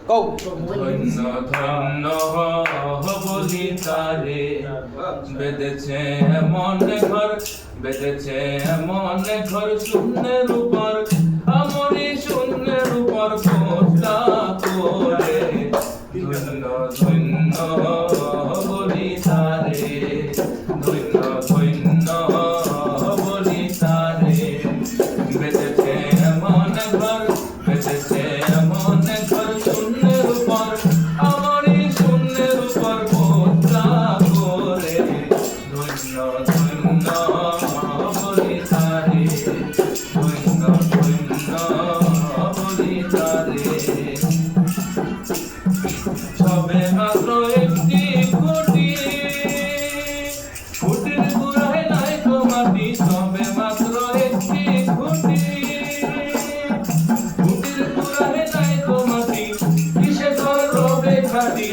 কও ধন্য ধন্য বলি তারে বেঁধেছে এমন ঘর, বেঁধেছে এমন ঘর শূন্যের উপর, আমরি শূন্যের উপর কোটা করে। ধন্য ধন্য বলি তারে, ধন্য ধন্য বলি তারে বেঁধেছে এমন ঘর, বেঁধেছে এমন ঘর শূন্যের উপর, আমরি শূন্যের উপর কোটা করে। ধন্য ধন্য বলি তারে, ধন্য ধন্য বলি তারে। সবে মাত্র একটি খুঁটি, খুঁটির গুড়ায় নাই তো মাটি, সবে মাত্র একটি খুঁটি, খুঁটির গুড়ায় নাই তো মাটি, কিসে তোর রবে খাটি।